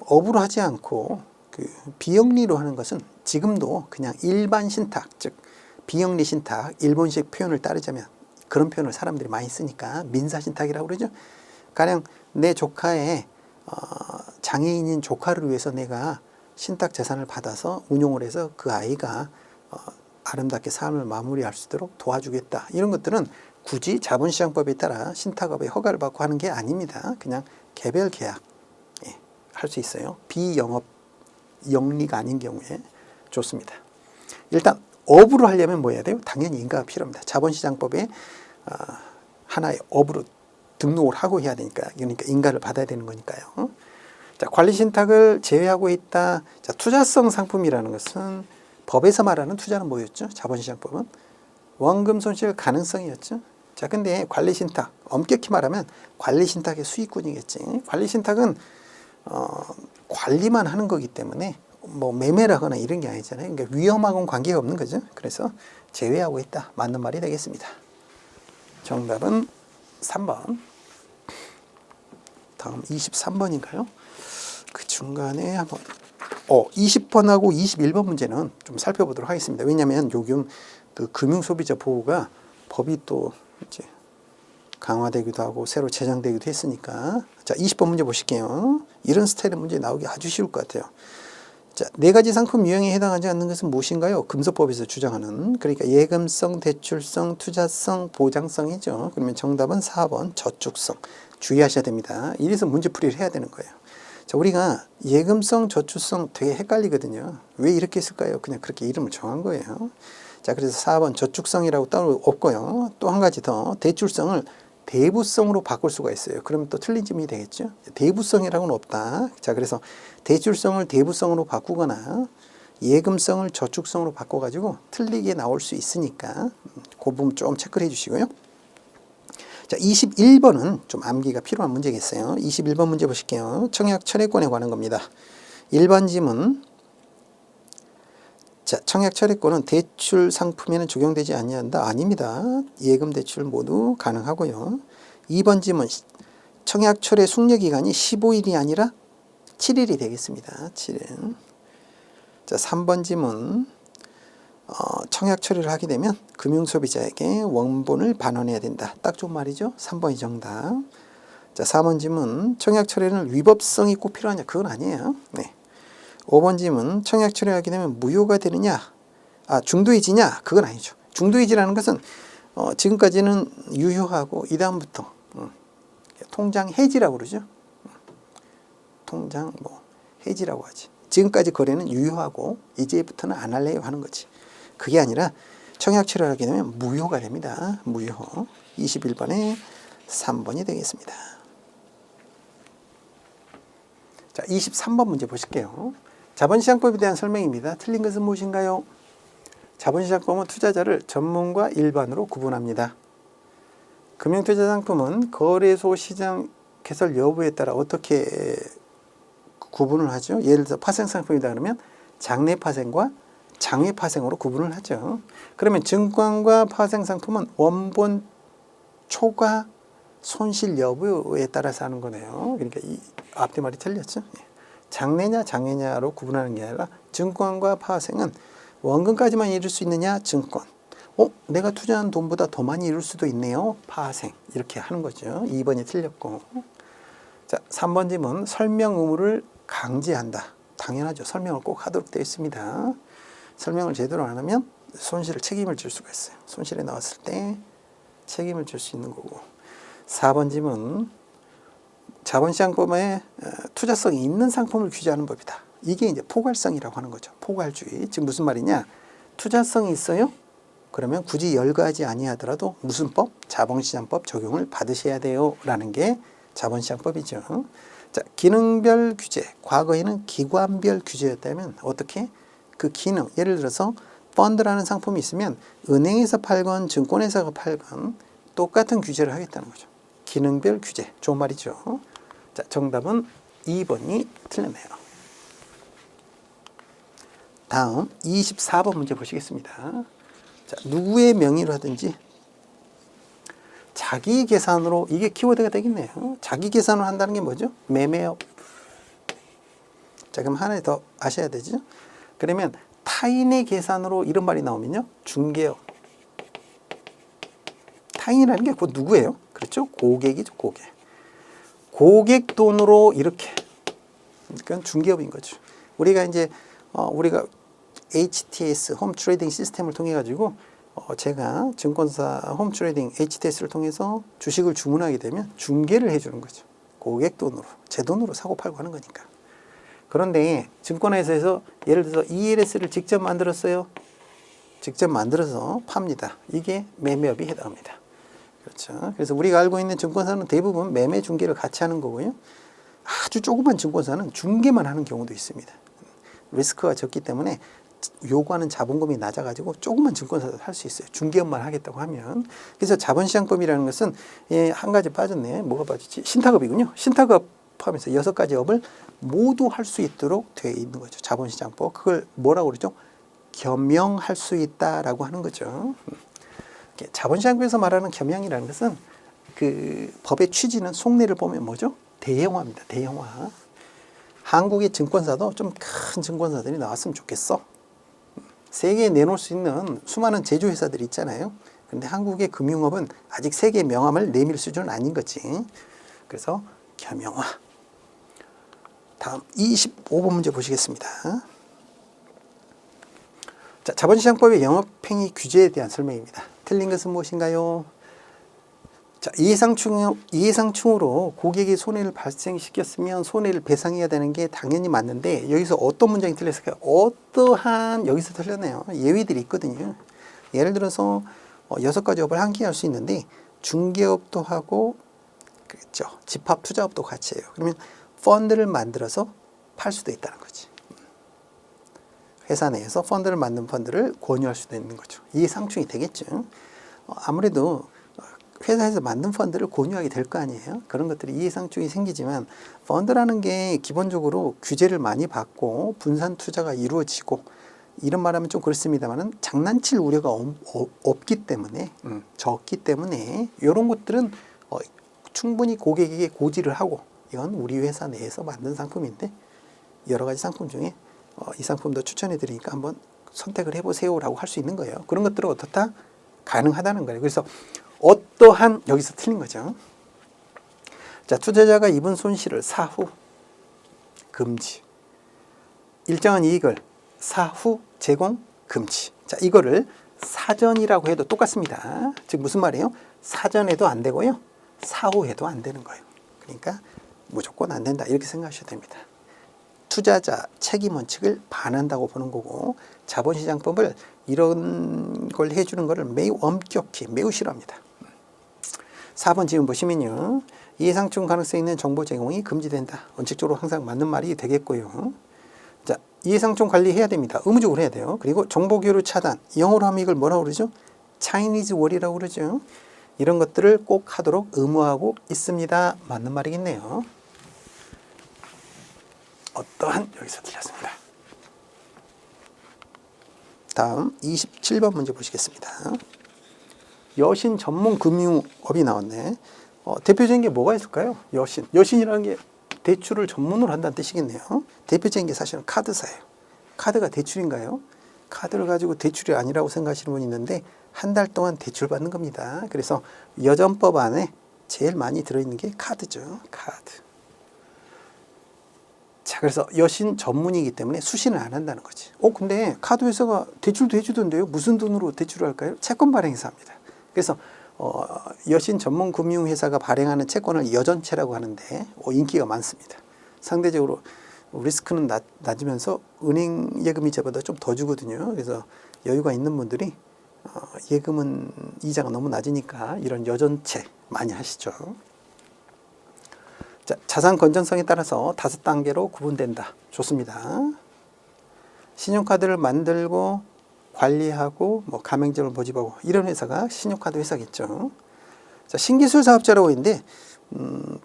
[SPEAKER 1] 업으로 하지 않고 비영리로 하는 것은 지금도 그냥 일반 신탁, 즉 비영리 신탁, 일본식 표현을 따르자면 그런 표현을 사람들이 많이 쓰니까 민사 신탁이라고 그러죠. 가령 내 조카의 장애인인 조카를 위해서 내가 신탁 재산을 받아서 운용을 해서 그 아이가 아름답게 삶을 마무리할 수 있도록 도와주겠다. 이런 것들은 굳이 자본시장법에 따라 신탁업의 허가를 받고 하는 게 아닙니다. 그냥 개별 계약 할 수 있어요. 비영업 영리가 아닌 경우에 좋습니다. 일단 업으로 하려면 뭐 해야 돼요? 당연히 인가가 필요합니다. 자본시장법에 하나의 업으로 등록을 하고 해야 되니까, 그러니까 인가를 받아야 되는 거니까요. 자, 관리신탁을 제외하고 있다. 자, 투자성 상품이라는 것은 법에서 말하는 투자는 뭐였죠? 자본시장법은 원금 손실 가능성이었죠. 자, 근데 관리신탁, 엄격히 말하면 관리신탁의 수익군이겠지. 관리신탁은 관리만 하는 거기 때문에 뭐 매매를 하거나 이런 게 아니잖아요. 그러니까 위험하고는 관계가 없는 거죠. 그래서 제외하고 있다. 맞는 말이 되겠습니다. 정답은 3번. 다음 23번인가요? 그 중간에 한번 20번하고 21번 문제는 좀 살펴보도록 하겠습니다. 왜냐하면 요즘 그 금융소비자 보호가 법이 또 이제 강화되기도 하고 새로 제정되기도 했으니까. 자, 20번 문제 보실게요. 이런 스타일의 문제 나오기 아주 쉬울 것 같아요. 자, 네 가지 상품 유형에 해당하지 않는 것은 무엇인가요? 금소법에서 주장하는, 그러니까 예금성, 대출성, 투자성, 보장성이죠. 그러면 정답은 4번 저축성. 주의하셔야 됩니다. 이래서 문제풀이를 해야 되는 거예요. 자, 우리가 예금성, 저축성 되게 헷갈리거든요. 왜 이렇게 했을까요? 그냥 그렇게 이름을 정한 거예요. 자, 그래서 4번 저축성이라고 따로 없고요. 또 한 가지 더, 대출성을 대부성으로 바꿀 수가 있어요. 그러면 또 틀린 점이 되겠죠. 대부성이라고는 없다. 자, 그래서 대출성을 대부성으로 바꾸거나 예금성을 저축성으로 바꿔가지고 틀리게 나올 수 있으니까 그 부분 좀 체크를 해주시고요. 자, 21번은 좀 암기가 필요한 문제겠어요. 21번 문제 보실게요. 청약 철회권에 관한 겁니다. 1번 지문. 자, 청약 철회권은 대출 상품에는 적용되지 아니한다. 아닙니다. 예금 대출 모두 가능하고요. 2번 지문. 청약 철회 숙려 기간이 15일이 아니라 7일이 되겠습니다. 7일. 자, 3번 지문. 청약 처리를 하게 되면 금융소비자에게 원본을 반환해야 된다. 딱 좋은 말이죠. 3번이 정답. 자, 4번 지문. 청약 처리는 위법성이 꼭 필요하냐? 그건 아니에요. 네. 5번 지문. 청약 처리하게 되면 무효가 되느냐? 중도해지냐? 그건 아니죠. 중도해지라는 것은 지금까지는 유효하고 이 다음부터 통장 해지라고 그러죠. 통장 해지라고 하지. 지금까지 거래는 유효하고 이제부터는 안 할래요 하는 거지. 그게 아니라 청약 체결을 하게 되면 무효가 됩니다. 무효. 21번에 3번이 되겠습니다. 자, 23번 문제 보실게요. 자본시장법에 대한 설명입니다. 틀린 것은 무엇인가요? 자본시장법은 투자자를 전문과 일반으로 구분합니다. 금융투자 상품은 거래소 시장 개설 여부에 따라 어떻게 구분을 하죠? 예를 들어서 파생상품이다 그러면 장내 파생과 장외 파생으로 구분을 하죠. 그러면 증권과 파생상품은 원본 초과 손실 여부에 따라서 하는 거네요. 그러니까 이 앞뒤 말이 틀렸죠. 장내냐 장외냐로 구분하는 게 아니라 증권과 파생은 원금까지만 이룰 수 있느냐 증권. 내가 투자한 돈보다 더 많이 이룰 수도 있네요. 파생. 이렇게 하는 거죠. 2번이 틀렸고. 자, 3번 질문. 설명 의무를 강제한다. 당연하죠. 설명을 꼭 하도록 되어 있습니다. 설명을 제대로 안 하면 책임을 질 수가 있어요. 손실이 나왔을 때 책임을 질 수 있는 거고. 4번 질문. 자본시장법에 투자성이 있는 상품을 규제하는 법이다. 이게 이제 포괄성이라고 하는 거죠. 포괄주의. 지금 무슨 말이냐? 투자성이 있어요? 그러면 굳이 열거하지 아니하더라도 무슨 법? 자본시장법 적용을 받으셔야 돼요. 라는 게 자본시장법이죠. 자, 기능별 규제. 과거에는 기관별 규제였다면 어떻게? 그 기능. 예를 들어서 펀드라는 상품이 있으면 은행에서 팔건 증권회사가 팔건 똑같은 규제를 하겠다는 거죠. 기능별 규제. 좋은 말이죠. 자, 정답은 2번이 틀렸네요. 다음 24번 문제 보시겠습니다. 자, 누구의 명의로 하든지 자기 계산으로, 이게 키워드가 되겠네요. 자기 계산으로 한다는 게 뭐죠? 매매업. 자, 그럼 하나 더 아셔야 되죠. 그러면 타인의 계산으로 이런 말이 나오면요. 중개업. 타인이라는 게 곧 누구예요? 그렇죠? 고객이죠, 고객. 고객 돈으로 이렇게. 그건 중개업인 거죠. 우리가 이제 우리가 HTS 홈 트레이딩 시스템을 통해 가지고 제가 증권사 홈 트레이딩 HTS를 통해서 주식을 주문하게 되면 중개를 해주는 거죠. 고객 돈으로, 제 돈으로 사고 팔고 하는 거니까. 그런데 증권회사에서 예를 들어서 ELS를 직접 만들었어요. 직접 만들어서 팝니다. 이게 매매업이 해당합니다. 그렇죠. 그래서 우리가 알고 있는 증권사는 대부분 매매 중개를 같이 하는 거고요. 아주 조그만 증권사는 중개만 하는 경우도 있습니다. 리스크가 적기 때문에 요구하는 자본금이 낮아가지고 조그만 증권사도 할 수 있어요. 중개업만 하겠다고 하면. 그래서 자본시장법이라는 것은 한 가지 빠졌네. 뭐가 빠졌지? 신탁업이군요. 신탁업 포함해서 6가지 업을 모두 할 수 있도록 되어 있는 거죠. 자본시장법. 그걸 뭐라고 그러죠? 겸용할 수 있다라고 하는 거죠. 자본시장법에서 말하는 겸용이라는 것은 그 법의 취지는 속내를 보면 뭐죠? 대형화입니다. 대형화. 한국의 증권사도 좀 큰 증권사들이 나왔으면 좋겠어. 세계에 내놓을 수 있는 수많은 제조회사들이 있잖아요. 그런데 한국의 금융업은 아직 세계 명함을 내밀 수준은 아닌 거지. 그래서 겸용화. 다음 25번 문제 보시겠습니다. 자, 자본시장법의 영업행위 규제에 대한 설명입니다. 틀린 것은 무엇인가요? 자, 이해상충으로 고객이 손해를 발생시켰으면 손해를 배상해야 되는 게 당연히 맞는데 여기서 어떤 문장이 틀렸을까요? 어떠한, 여기서 틀렸네요. 예외들이 있거든요. 예를 들어서 6가지 업을 함께 할 수 있는데 중개업도 하고 그렇죠. 집합투자업도 같이 해요. 그러면 펀드를 만들어서 팔 수도 있다는 거지. 회사 내에서 펀드를 만든 펀드를 권유할 수도 있는 거죠. 이해상충이 되겠죠. 아무래도 회사에서 만든 펀드를 권유하게 될 거 아니에요. 그런 것들이 이해상충이 생기지만 펀드라는 게 기본적으로 규제를 많이 받고 분산 투자가 이루어지고 이런 말하면 좀 그렇습니다만은 장난칠 우려가 없기 때문에 적기 때문에 이런 것들은 충분히 고객에게 고지를 하고 이건 우리 회사 내에서 만든 상품인데 여러 가지 상품 중에 이 상품도 추천해 드리니까 한번 선택을 해보세요라고 할 수 있는 거예요. 그런 것들은 어떻다? 가능하다는 거예요. 그래서 어떠한, 여기서 틀린 거죠. 자, 투자자가 입은 손실을 사후 금지. 일정한 이익을 사후 제공 금지. 자, 이거를 사전이라고 해도 똑같습니다. 즉 무슨 말이에요? 사전에도 안 되고요. 사후에도 안 되는 거예요. 그러니까 무조건 안 된다. 이렇게 생각하셔도 됩니다. 투자자 책임 원칙을 반한다고 보는 거고, 자본시장법을 이런 걸 해주는 것을 매우 엄격히 매우 싫어합니다. 4번 질문 보시면요, 이해상충 가능성 있는 정보 제공이 금지된다. 원칙적으로 항상 맞는 말이 되겠고요. 자, 이해상충 관리해야 됩니다. 의무적으로 해야 돼요. 그리고 정보 교류 차단, 영어로 하면 이걸 뭐라고 그러죠? 차이니즈 월이라고 그러죠. 이런 것들을 꼭 하도록 의무하고 있습니다. 맞는 말이겠네요. 어떠한 여기서 틀렸습니다. 다음 27번 문제 보시겠습니다. 여신 전문 금융업이 나왔네. 대표적인 게 뭐가 있을까요? 여신이라는 게 대출을 전문으로 한다는 뜻이겠네요. 대표적인 게 사실은 카드사예요. 카드가 대출인가요? 카드를 가지고 대출이 아니라고 생각하시는 분이 있는데 한 달 동안 대출 받는 겁니다. 그래서 여전법 안에 제일 많이 들어있는 게 카드죠. 카드. 자, 그래서 여신 전문이기 때문에 수신을 안 한다는 거지. 근데 카드 회사가 대출도 해주던데요. 무슨 돈으로 대출을 할까요? 채권 발행해서 합니다. 그래서 여신 전문 금융회사가 발행하는 채권을 여전채라고 하는데 인기가 많습니다. 상대적으로 리스크는 낮으면서 은행 예금이자보다 좀 더 주거든요. 그래서 여유가 있는 분들이 예금은 이자가 너무 낮으니까 이런 여전채 많이 하시죠. 자, 자산 건전성에 따라서 5단계로 구분된다. 좋습니다. 신용카드를 만들고 관리하고 가맹점을 모집하고 이런 회사가 신용카드 회사겠죠. 자, 신기술 사업자라고 있는데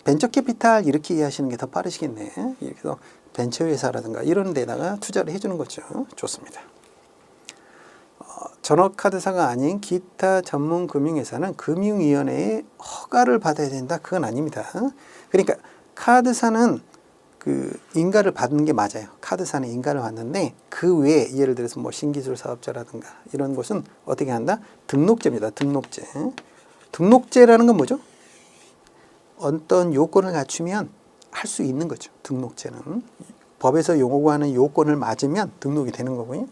[SPEAKER 1] 벤처캐피탈 이렇게 이해하시는 게 더 빠르시겠네. 그래서 벤처회사라든가 이런 데다가 투자를 해주는 거죠. 좋습니다. 전업카드사가 아닌 기타 전문 금융회사는 금융위원회의 허가를 받아야 된다. 그건 아닙니다. 그러니까 카드사는 그 인가를 받는 게 맞아요. 카드사는 인가를 받는데 그 외에 예를 들어서 신기술 사업자라든가 이런 곳은 어떻게 한다? 등록제입니다. 등록제. 등록제라는 건 뭐죠? 어떤 요건을 갖추면 할 수 있는 거죠. 등록제는. 법에서 요구하는 요건을 맞으면 등록이 되는 거고요.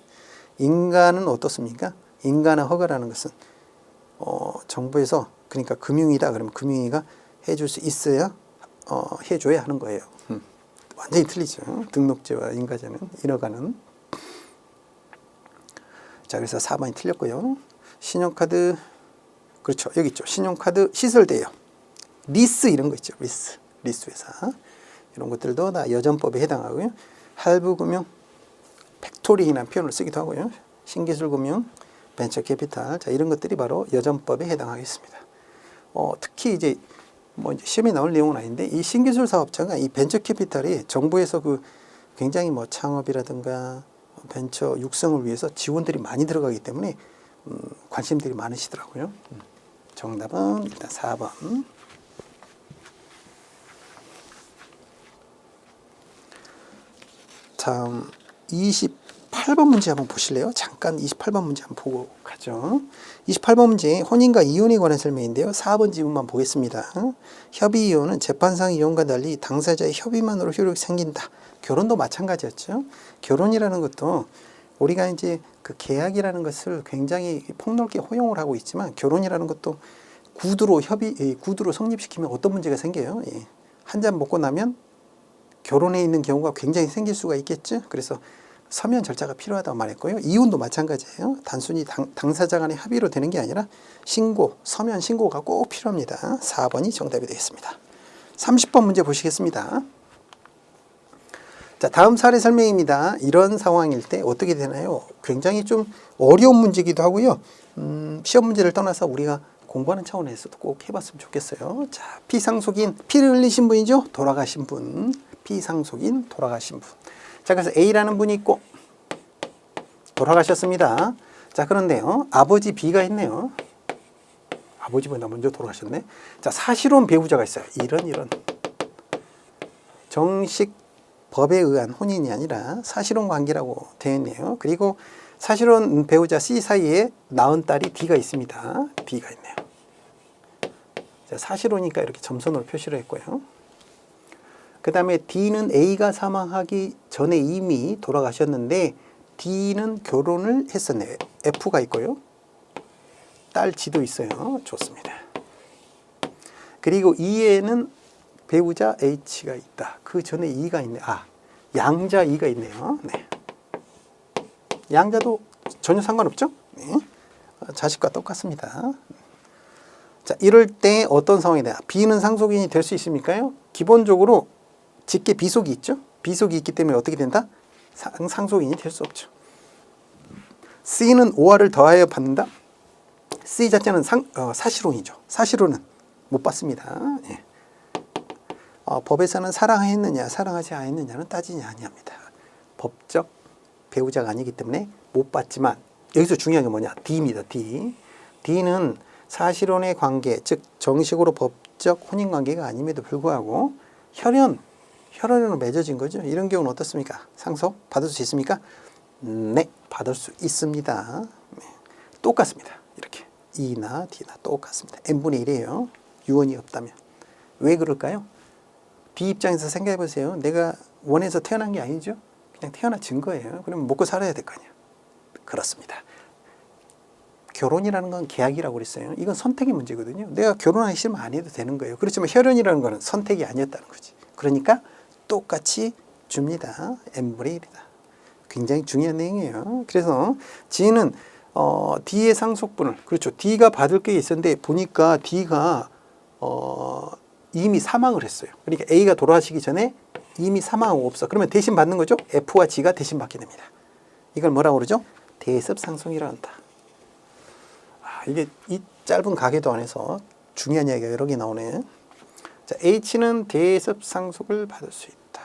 [SPEAKER 1] 인가는 어떻습니까? 인가나 허가라는 것은 정부에서 그러니까 금융이다 그러면 금융위가 해줄 수 있어야 해줘야 하는 거예요. 완전히 틀리죠. 등록제와 인가제는 인허가는. 자, 그래서 4번이 틀렸고요. 신용카드 그렇죠. 여기 있죠. 신용카드 시설대요. 리스 이런 거 있죠. 리스 회사 이런 것들도 다 여전법에 해당하고요. 할부금융 팩토링이라는 표현을 쓰기도 하고요. 신기술금융, 벤처캐피탈, 자 이런 것들이 바로 여전법에 해당하겠습니다. 특히 이제 시험에 나올 내용은 아닌데 이 신기술 사업자가 이 벤처캐피탈이 정부에서 그 굉장히 창업이라든가 벤처 육성을 위해서 지원들이 많이 들어가기 때문에 관심들이 많으시더라고요. 정답은 일단 4번. 다음 28번 문제 한번 보실래요? 잠깐 28번 문제 한번 보고 가죠. 28번 문제 혼인과 이혼에 관한 설명인데요. 4번 지문만 보겠습니다. 협의 이혼은 재판상 이혼과 달리 당사자의 협의만으로 효력이 생긴다. 결혼도 마찬가지였죠. 결혼이라는 것도 우리가 이제 그 계약이라는 것을 굉장히 폭넓게 허용을 하고 있지만 결혼이라는 것도 구두로 성립시키면 어떤 문제가 생겨요. 한 잔 먹고 나면 결혼해 있는 경우가 굉장히 생길 수가 있겠죠. 그래서 서면 절차가 필요하다고 말했고요. 이혼도 마찬가지예요. 단순히 당사자 간의 합의로 되는 게 아니라 서면 신고가 꼭 필요합니다. 4번이 정답이 되겠습니다. 30번 문제 보시겠습니다. 자, 다음 사례 설명입니다. 이런 상황일 때 어떻게 되나요? 굉장히 좀 어려운 문제이기도 하고요. 시험 문제를 떠나서 우리가 공부하는 차원에서도 꼭 해봤으면 좋겠어요. 자, 피상속인, 피를 흘리신 분이죠. 돌아가신 분. 피상속인, 돌아가신 분. 자, 그래서 A라는 분이 있고 돌아가셨습니다. 자, 그런데요. 아버지 B가 있네요. 아버지보다 먼저 돌아가셨네. 자, 사실혼 배우자가 있어요. 이런. 정식 법에 의한 혼인이 아니라 사실혼 관계라고 되어 있네요. 그리고 사실혼 배우자 C 사이에 낳은 딸이 D가 있습니다. D가 있네요. 자, 사실혼이니까 이렇게 점선으로 표시를 했고요. 그 다음에 D는 A가 사망하기 전에 이미 돌아가셨는데 D는 결혼을 했었네요. F가 있고요. 딸 G도 있어요. 좋습니다. 그리고 E에는 배우자 H가 있다. 그 전에 E가 있네. 양자 이가 있네요. 네. 양자도 전혀 상관없죠? 네. 자식과 똑같습니다. 자, 이럴 때 어떤 상황이 돼요? B는 상속인이 될 수 있습니까요? 기본적으로 직계 비속이 있죠? 비속이 있기 때문에 어떻게 된다? 상속인이 될 수 없죠. C는 5화를 더하여 받는다? C 자체는 사실혼이죠. 사실혼은 못 받습니다. 예. 법에서는 사랑했느냐 사랑하지 않았느냐는 따지지 아니합니다. 법적 배우자가 아니기 때문에 못 받지만 여기서 중요한 게 뭐냐? D입니다. D. D는 사실혼의 관계, 즉 정식으로 법적 혼인관계가 아님에도 불구하고 혈연으로 맺어진 거죠. 이런 경우는 어떻습니까? 상속 받을 수 있습니까? 네, 받을 수 있습니다. 네. 똑같습니다. 이렇게 E나 D나 똑같습니다. n분의 1이에요. 유언이 없다면. 왜 그럴까요? B 입장에서 생각해 보세요. 내가 원해서 태어난 게 아니죠. 그냥 태어난 거예요. 그러면 먹고 살아야 될 거 아니에요. 그렇습니다. 결혼이라는 건 계약이라고 그랬어요. 이건 선택의 문제거든요. 내가 결혼하기 싫으면 안 해도 되는 거예요. 그렇지만 혈연이라는 거는 선택이 아니었다는 거지. 그러니까 똑같이 줍니다. n분의 1이다. 굉장히 중요한 내용이에요. 그래서 G는 D의 상속분을, 그렇죠. D가 받을 게 있었는데 보니까 D가 이미 사망을 했어요. 그러니까 A가 돌아가시기 전에 이미 사망하고 없어. 그러면 대신 받는 거죠. F와 G가 대신 받게 됩니다. 이걸 뭐라고 그러죠? 대습상속이라 한다. 이게 이 짧은 가계도 안에서 중요한 이야기가 여러 개 나오네. 자, H는 대습상속을 받을 수 있다.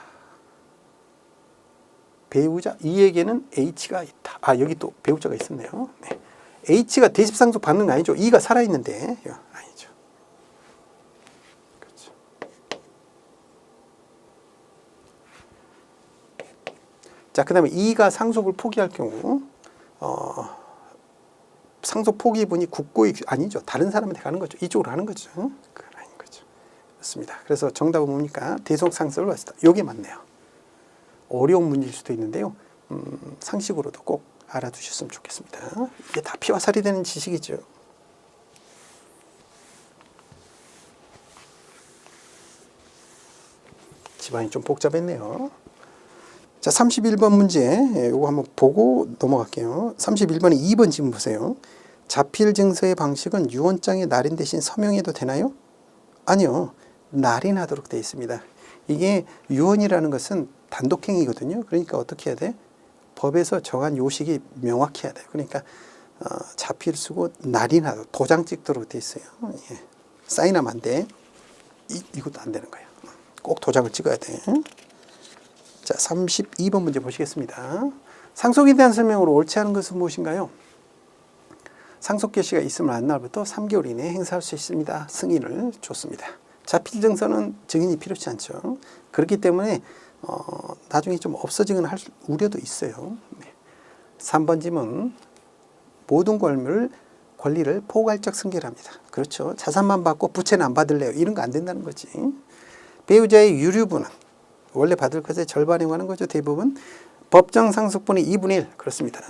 [SPEAKER 1] 배우자 E에게는 H가 있다. 여기 또 배우자가 있었네요. 네. H가 대습상속 받는 거 아니죠. E가 살아있는데 아니죠. 그렇죠. 자, 그 다음에 E가 상속을 포기할 경우 상속 포기분이 국고의 아니죠. 다른 사람한테 가는 거죠. 이쪽으로 가는 거죠. 그건 아닌 거죠. 그렇습니다. 그래서 정답은 뭡니까? 대속상속을 받았다. 이게 맞네요. 어려운 문제일 수도 있는데요. 상식으로도 꼭 알아두셨으면 좋겠습니다. 이게 다 피와 살이 되는 지식이죠. 집안이 좀 복잡했네요. 자, 31번 문제. 이거 한번 보고 넘어갈게요. 31번에 2번 질문 보세요. 자필 증서의 방식은 유언장에 날인 대신 서명해도 되나요? 아니요. 날인하도록 되어 있습니다. 이게 유언이라는 것은 단독행위거든요. 그러니까 어떻게 해야 돼? 법에서 정한 요식이 명확해야 돼요. 그러니까 자필 쓰고 날인하도록 도장 찍도록 되어 있어요. 예. 사인하면 안 돼. 이것도 안 되는 거예요. 꼭 도장을 찍어야 돼. 자, 32번 문제 보시겠습니다. 상속에 대한 설명으로 옳지 않은 것은 무엇인가요? 상속 개시가 있으면 한 날부터 3개월 이내에 행사할 수 있습니다. 승인을 줬습니다. 자필 증서는 증인이 필요치 않죠. 그렇기 때문에 나중에 좀 없어지거나 할 우려도 있어요. 네. 3번 질문. 모든 권리를 포괄적 승계합니다. 그렇죠. 자산만 받고 부채는 안 받을래요. 이런 거 안 된다는 거지. 배우자의 유류분은 원래 받을 것의 절반에 관한 거죠. 대부분. 법정 상속분의 2분의 1. 그렇습니다.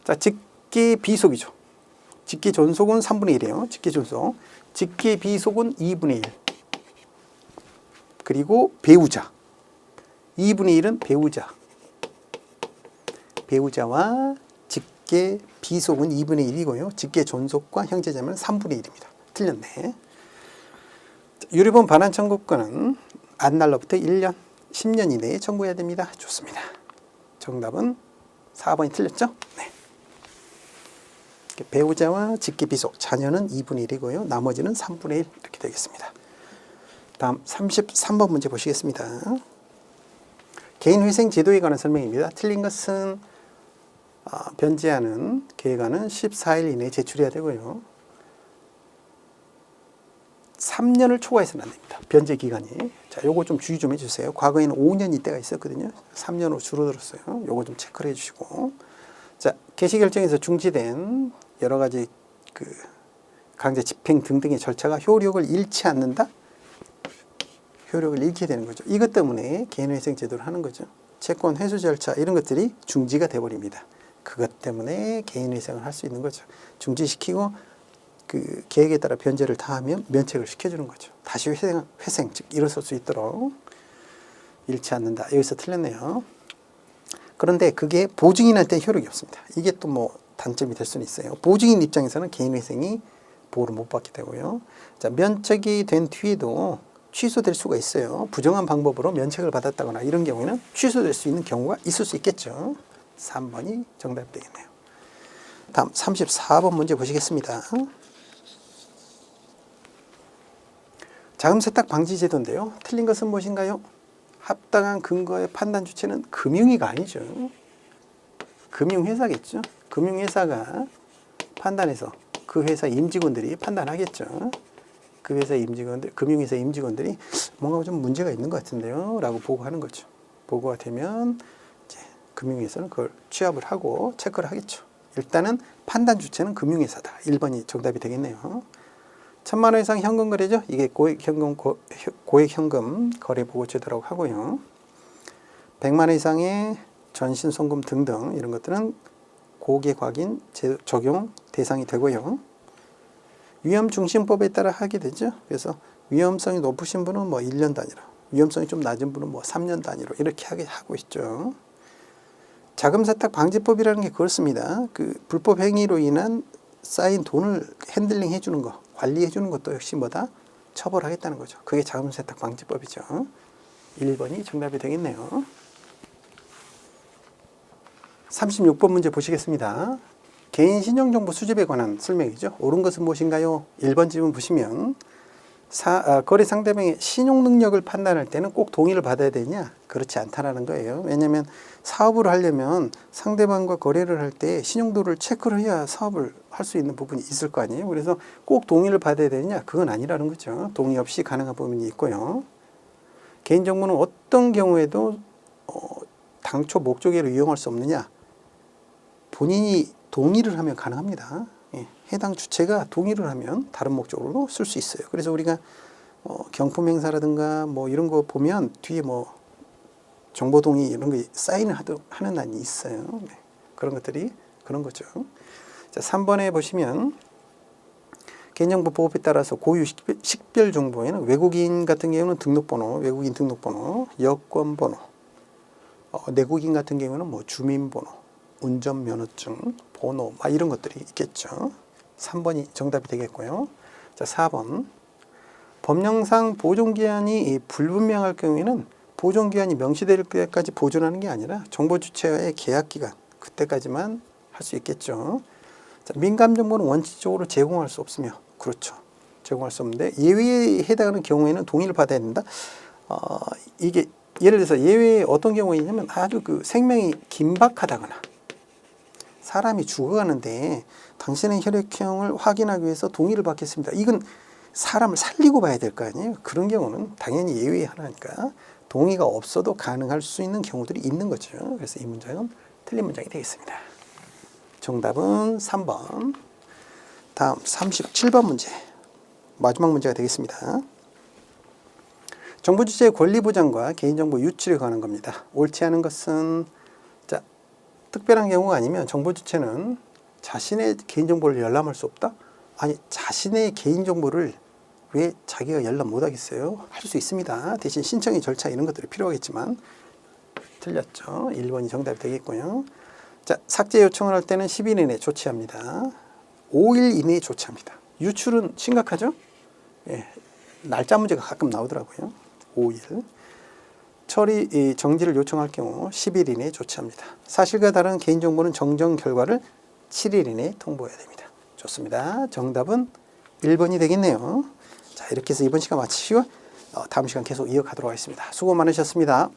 [SPEAKER 1] 자, 직계 비속이죠. 직계 존속은 3분의 1이에요. 직계 존속. 직계 비속은 2분의 1. 그리고 배우자. 2분의 1은 배우자. 배우자와 직계 비속은 2분의 1이고요. 직계 존속과 형제자매는 3분의 1입니다. 틀렸네. 유류분 반환 청구권은 안날로부터 1년, 10년 이내에 청구해야 됩니다. 좋습니다. 정답은 4번이 틀렸죠? 네. 배우자와 직계 비속, 자녀는 2분의 1이고요. 나머지는 3분의 1 이렇게 되겠습니다. 다음 33번 문제 보시겠습니다. 개인회생 제도에 관한 설명입니다. 틀린 것은 변제하는 계획안은 14일 이내에 제출해야 되고요. 3년을 초과해서는 안 됩니다. 변제 기간이. 자, 요거 좀 주의 좀 해주세요. 과거에는 5년 이때가 있었거든요. 3년으로 줄어들었어요. 요거 좀 체크를 해주시고. 자, 개시 결정에서 중지된 여러 가지 강제 집행 등등의 절차가 효력을 잃지 않는다? 효력을 잃게 되는 거죠. 이것 때문에 개인회생 제도를 하는 거죠. 채권 회수 절차 이런 것들이 중지가 돼버립니다. 그것 때문에 개인회생을 할 수 있는 거죠. 중지시키고 그 계획에 따라 변제를 다 하면 면책을 시켜주는 거죠. 다시 회생 즉 일어설 수 있도록 잃지 않는다. 여기서 틀렸네요. 그런데 그게 보증인할 때 효력이 없습니다. 이게 또 뭐 단점이 될 수는 있어요. 보증인 입장에서는 개인회생이 보호를 못 받게 되고요. 자, 면책이 된 뒤에도 취소될 수가 있어요. 부정한 방법으로 면책을 받았다거나 이런 경우에는 취소될 수 있는 경우가 있을 수 있겠죠. 3번이 정답이 되겠네요. 다음 34번 문제 보시겠습니다. 자금 세탁 방지 제도인데요. 틀린 것은 무엇인가요? 합당한 근거의 판단 주체는 금융위가 아니죠. 금융회사겠죠. 금융회사가 판단해서 그 회사 임직원들이 판단하겠죠. 그 회사 임직원들, 금융회사 임직원들이 뭔가 좀 문제가 있는 것 같은데요. 라고 보고하는 거죠. 보고가 되면 이제 금융회사는 그걸 취합을 하고 체크를 하겠죠. 일단은 판단 주체는 금융회사다. 1번이 정답이 되겠네요. 1,000만 원 이상 현금 거래죠. 이게 고액 현금 거래 보고 제도라고 하고요. 100만 원 이상의 전신 송금 등등 이런 것들은 고객 확인 적용 대상이 되고요. 위험중심법에 따라 하게 되죠. 그래서 위험성이 높으신 분은 뭐 1년 단위로, 위험성이 좀 낮은 분은 뭐 3년 단위로 이렇게 하고 있죠. 자금 세탁 방지법이라는 게 그렇습니다. 그 불법 행위로 인한 쌓인 돈을 핸들링 해주는 거, 관리해주는 것도 역시 뭐다? 처벌하겠다는 거죠. 그게 자금 세탁 방지법이죠. 1번이 정답이 되겠네요. 36번 문제 보시겠습니다. 개인 신용정보 수집에 관한 설명이죠. 옳은 것은 무엇인가요? 1번 질문 보시면 거래 상대방의 신용 능력을 판단할 때는 꼭 동의를 받아야 되냐? 그렇지 않다라는 거예요. 왜냐하면 사업을 하려면 상대방과 거래를 할 때 신용도를 체크를 해야 사업을 할 수 있는 부분이 있을 거 아니에요. 그래서 꼭 동의를 받아야 되느냐? 그건 아니라는 거죠. 동의 없이 가능한 부분이 있고요. 개인정보는 어떤 경우에도 당초 목적으로 이용할 수 없느냐? 본인이 동의를 하면 가능합니다. 예, 해당 주체가 동의를 하면 다른 목적으로 쓸 수 있어요. 그래서 우리가 경품 행사라든가 뭐 이런 거 보면 뒤에 뭐 정보 동의 이런 거 사인을 하는 난이 있어요. 네, 그런 것들이 그런 거죠. 자, 3번에 보시면 개인정보 보호법에 따라서 고유 식별 정보에는 외국인 같은 경우는 등록번호, 외국인 등록번호, 여권번호, 내국인 같은 경우는 뭐 주민번호, 운전면허증, 번호, 막 이런 것들이 있겠죠. 3번이 정답이 되겠고요. 자, 4번. 법령상 보존기한이 불분명할 경우에는 보존기한이 명시될 때까지 보존하는 게 아니라 정보 주체와의 계약기간, 그때까지만 할 수 있겠죠. 자, 민감 정보는 원칙적으로 제공할 수 없으며, 그렇죠. 제공할 수 없는데, 예외에 해당하는 경우에는 동의를 받아야 된다. 이게 예를 들어서 예외에 어떤 경우가 있냐면 아주 그 생명이 긴박하다거나, 사람이 죽어가는데 당신의 혈액형을 확인하기 위해서 동의를 받겠습니다. 이건 사람을 살리고 봐야 될 거 아니에요. 그런 경우는 당연히 예외의 하나니까 동의가 없어도 가능할 수 있는 경우들이 있는 거죠. 그래서 이 문장은 틀린 문장이 되겠습니다. 정답은 3번. 다음 37번 문제. 마지막 문제가 되겠습니다. 정보 주체의 권리 보장과 개인정보 유출에 관한 겁니다. 옳지 않은 것은 특별한 경우가 아니면 정보 주체는 자신의 개인정보를 열람할 수 없다? 아니, 자신의 개인정보를 왜 자기가 열람 못 하겠어요? 할 수 있습니다. 대신 신청의 절차 이런 것들이 필요하겠지만 틀렸죠. 1번이 정답이 되겠고요. 자, 삭제 요청을 할 때는 10일 이내에 조치합니다. 5일 이내에 조치합니다. 유출은 심각하죠? 예, 날짜 문제가 가끔 나오더라고요. 5일. 처리 정지를 요청할 경우 10일 이내에 조치합니다. 사실과 다른 개인정보는 정정 결과를 7일 이내에 통보해야 됩니다. 좋습니다. 정답은 1번이 되겠네요. 자, 이렇게 해서 이번 시간 마치시고 다음 시간 계속 이어가도록 하겠습니다. 수고 많으셨습니다.